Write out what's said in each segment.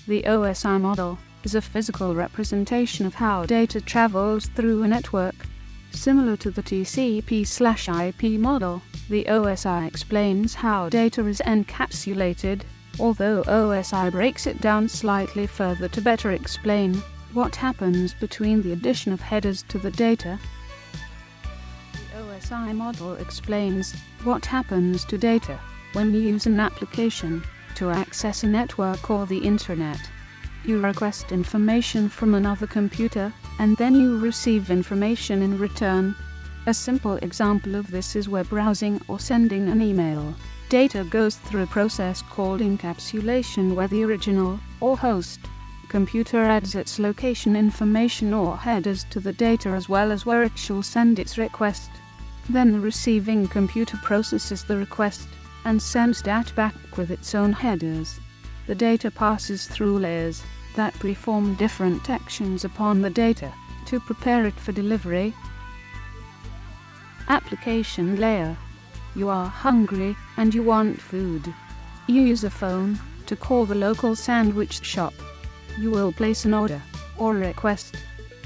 The OSI model is a physical representation of how data travels through a network. Similar to the TCP/IP model, the OSI explains how data is encapsulated, although OSI breaks it down slightly further to better explain what happens between the addition of headers to the data. The OSI model explains what happens to data when you use an application to access a network or the internet. You request information from another computer, and then you receive information in return. A simple example of this is web browsing or sending an email. Data goes through a process called encapsulation where the original, or host, computer adds its location information or headers to the data as well as where it shall send its request. Then the receiving computer processes the request and sends that back with its own headers. The data passes through layers that perform different actions upon the data to prepare it for delivery. Application layer. You are hungry and you want food. You use a phone to call the local sandwich shop. You will place an order or request.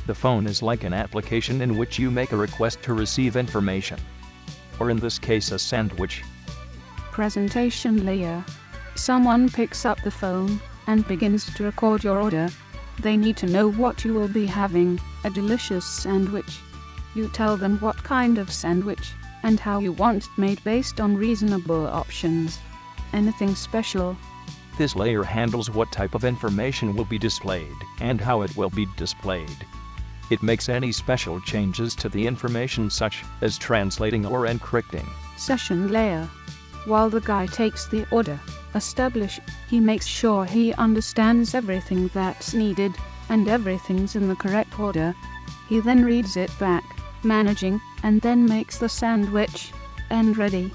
The phone is like an application in which you make a request to receive information, or in this case a sandwich. Presentation layer. Someone picks up the phone and begins to record your order. They need to know what you will be having, a delicious sandwich. You tell them what kind of sandwich and how you want it made based on reasonable options. Anything special? This layer handles what type of information will be displayed and how it will be displayed. It makes any special changes to the information such as translating or encrypting. Session layer. While the guy takes the order, he makes sure he understands everything that's needed and everything's in the correct order. He then reads it back, managing, and then makes the sandwich and ready.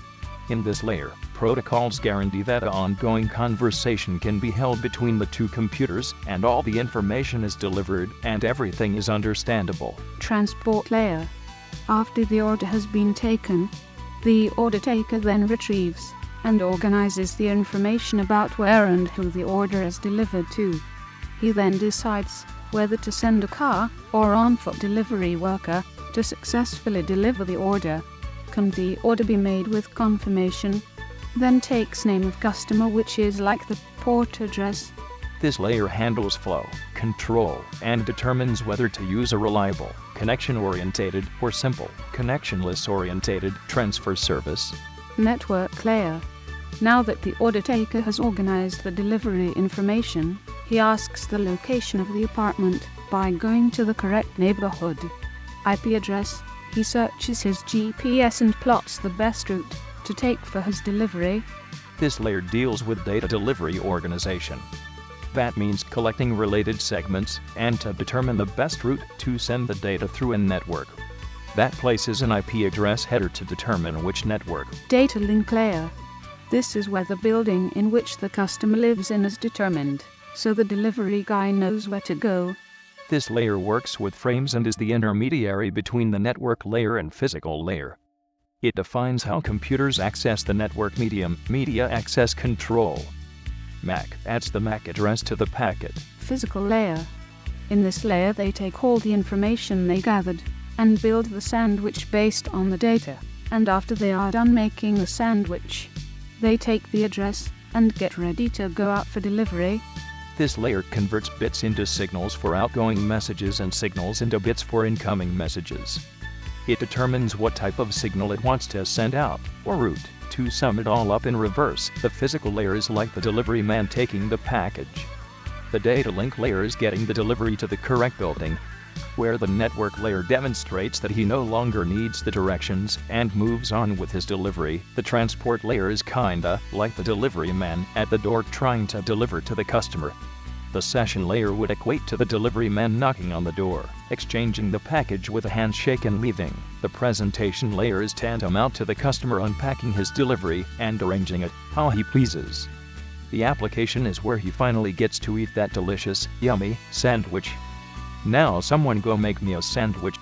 In this layer, protocols guarantee that an ongoing conversation can be held between the two computers and all the information is delivered and everything is understandable. Transport layer. After the order has been taken, the order taker then retrieves and organizes the information about where and who the order is delivered to. He then decides whether to send a car or on-foot delivery worker to successfully deliver the order. Can the order be made with confirmation? Then takes name of customer, which is like the port address. This layer handles flow, control, and determines whether to use a reliable, connection-orientated, or simple, connectionless-orientated transfer service. Network layer. Now that the order taker has organized the delivery information, he asks the location of the apartment by going to the correct neighborhood. IP address. He searches his GPS and plots the best route to take for his delivery. This layer deals with data delivery organization. That means collecting related segments and to determine the best route to send the data through a network. That places an IP address header to determine which network. Data link layer. This is where the building in which the customer lives in is determined, so the delivery guy knows where to go. This layer works with frames and is the intermediary between the network layer and physical layer. It defines how computers access the network medium, media access control. MAC adds the MAC address to the packet. Physical layer. In this layer they take all the information they gathered and build the sandwich based on the data, and after they are done making the sandwich, they take the address and get ready to go out for delivery. This layer converts bits into signals for outgoing messages and signals into bits for incoming messages. It determines what type of signal it wants to send out, or route. To sum it all up in reverse, the physical layer is like the delivery man taking the package. The data link layer is getting the delivery to the correct building, where the network layer demonstrates that he no longer needs the directions and moves on with his delivery. The transport layer is kinda like the delivery man at the door trying to deliver to the customer. The session layer would equate to the delivery man knocking on the door, exchanging the package with a handshake and leaving. The presentation layer is tantamount to the customer unpacking his delivery and arranging it how he pleases. The application is where he finally gets to eat that delicious, yummy sandwich. Now someone go make me a sandwich.